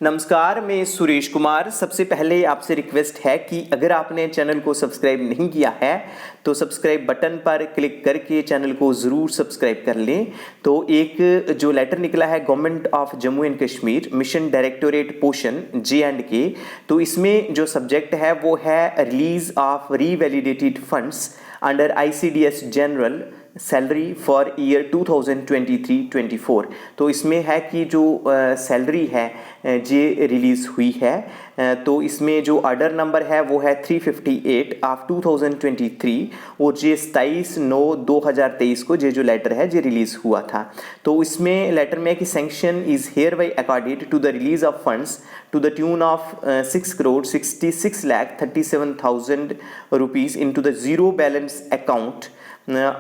नमस्कार, मैं सुरेश कुमार। सबसे पहले आपसे रिक्वेस्ट है कि अगर आपने चैनल को सब्सक्राइब नहीं किया है तो सब्सक्राइब बटन पर क्लिक करके चैनल को ज़रूर सब्सक्राइब कर लें। तो एक जो लेटर निकला है government of Jammu and Kashmir mission directorate Poshan J&K, तो इसमें जो सब्जेक्ट है वो है release of revalidated funds under ICDS general salary for year 2023-24। तो इसमें है कि जो सैलरी है ये रिलीज़ हुई है। तो इसमें जो ऑर्डर नंबर है वो है 358 ऑफ 2023 और ये 27/9/2023 को ये जो लेटर है ये रिलीज़ हुआ था। तो इसमें लेटर में है कि sanction is hereby accorded to the release of funds to the tune of 6,66,37,000 rupees into the zero balance account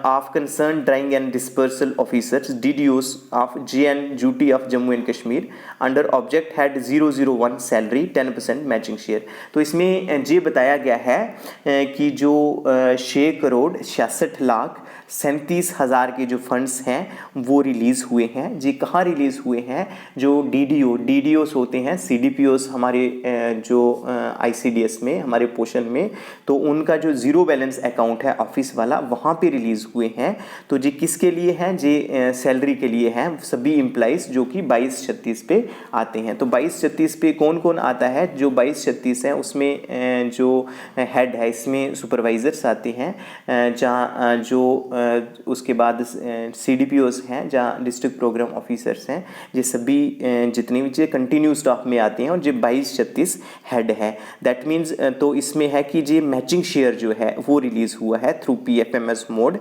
of concerned drawing and dispersal officers DDOs of J&Duty of Jammu and Kashmir under object head 001 salary 10% matching share। तो इसमें ये बताया गया है कि जो 6,66,37,000 के जो फंड्स हैं वो रिलीज़ हुए हैं। जी कहाँ रिलीज़ हुए हैं? जो DDOs होते हैं, CDPOs हमारे जो ICDS में हमारे पोषण में, तो उनका जो ज़ीरो बैलेंस अकाउंट है ऑफिस वाला वहाँ पे रिलीज़ हुए हैं। तो जी किसके लिए हैं? जी सैलरी के लिए हैं, सभी एम्प्लॉइज़ जो कि 22-36 पे आते हैं। तो 22-36 पे कौन कौन आता है? जो 22-36 हैं उसमें जो हेड है इसमें सुपरवाइज़र्स आते हैं, जहाँ जो उसके बाद CDPOs हैं, जहाँ डिस्ट्रिक्ट प्रोग्राम ऑफिसर्स हैं, ये सभी जितने भी कंटिन्यू स्टाफ में आते हैं और जो 22-36 हेड है। दैट मीन्स तो इसमें है कि ये मैचिंग शेयर जो है वो रिलीज़ हुआ है थ्रू PFMS मोड।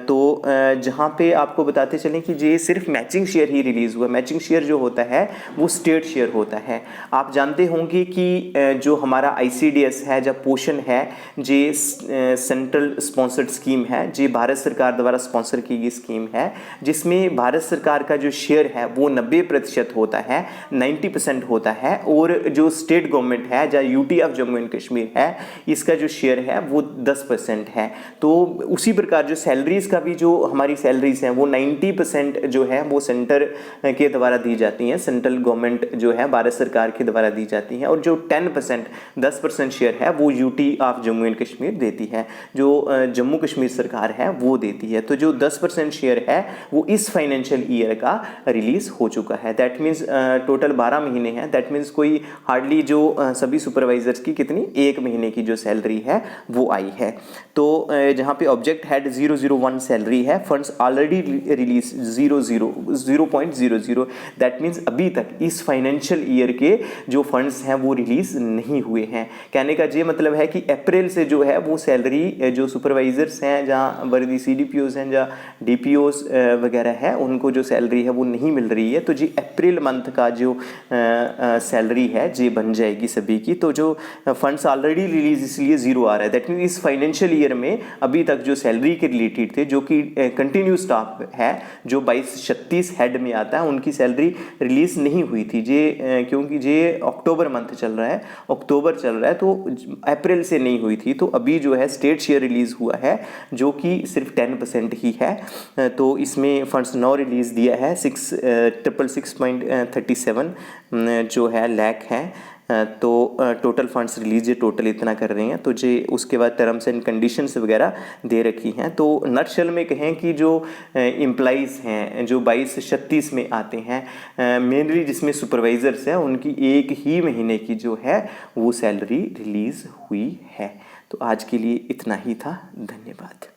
तो जहाँ पे आपको बताते चलें कि ये सिर्फ मैचिंग शेयर ही रिलीज़ हुआ। मैचिंग शेयर जो होता है वो स्टेट शेयर होता है। आप जानते होंगे कि जो हमारा ICDS है, जब पोषण है, ये सेंट्रल स्पॉन्सर्ड स्कीम है, ये भारत सरकार द्वारा स्पॉन्सर की गई स्कीम है, जिसमें भारत सरकार का जो शेयर है वो 90% होता है, 90% होता है। और जो स्टेट गवर्नमेंट है, जहाँ UT of Jammu and Kashmir है, इसका जो शेयर है वो 10% है। तो उसी प्रकार जो सैलरीज़ का भी जो हमारी सैलरीज़ हैं वो 90% जो है वो सेंटर के द्वारा दी जाती हैं, सेंट्रल गवर्नमेंट जो है भारत सरकार के द्वारा दी जाती हैं। और जो 10% शेयर है वो UT of Jammu and Kashmir देती है, जो जम्मू कश्मीर सरकार है वो देती है। तो जो 10% शेयर है वो इस फाइनेंशियल ईयर का रिलीज़ हो चुका है। दैट मीन्स टोटल 12 महीने हैं। दैट मीन्स कोई हार्डली जो सभी सुपरवाइजर्स की कितनी 1 महीने की जो सैलरी है वो आई है। तो जहाँ पे ऑब्जेक्ट हेड 001 सैलरी है, funds already release 0.00। That means अभी तक इस फाइनेंशियल ईयर के जो फंड्स हैं वो रिलीज़ नहीं हुए हैं। कहने का ये मतलब है कि अप्रैल से जो है वो सैलरी जो सुपरवाइजर्स हैं, जहाँ वर्दी CDPOs हैं, जहाँ DPOs वगैरह है, उनको जो सैलरी है वो नहीं मिल रही है। तो जी अप्रैल मंथ का जो सैलरी है ये बन जाएगी सभी की। तो जो फंड्स ऑलरेडी रिलीज इसलिए 0 आ रहा है। दैट मीन इस फाइनेंशियल ईयर में अभी तक जो सैलरी के रिलेटेड थे, जो कि कंटिन्यू स्टाफ है, जो 22-36 हेड में आता है, उनकी सैलरी रिलीज़ नहीं हुई थी। ये क्योंकि ये अक्टूबर मंथ चल रहा है, अक्टूबर चल रहा है, तो अप्रैल से नहीं हुई थी। तो अभी जो है स्टेट शेयर रिलीज़ हुआ है जो कि सिर्फ 10% ही है। तो इसमें फंड्स नौ रिलीज़ दिया है 6,666.37 जो है लाख है। तो टोटल फंड्स रिलीज ये टोटल इतना कर रहे हैं। तो जे उसके बाद टर्म्स एंड कंडीशंस वगैरह दे रखी हैं। तो नटशल में कहें कि जो एम्प्लॉइज़ हैं जो 22-36 में आते हैं, मेनली जिसमें सुपरवाइज़र्स हैं, उनकी 1 ही महीने की जो है वो सैलरी रिलीज़ हुई है। तो आज के लिए इतना ही था। धन्यवाद।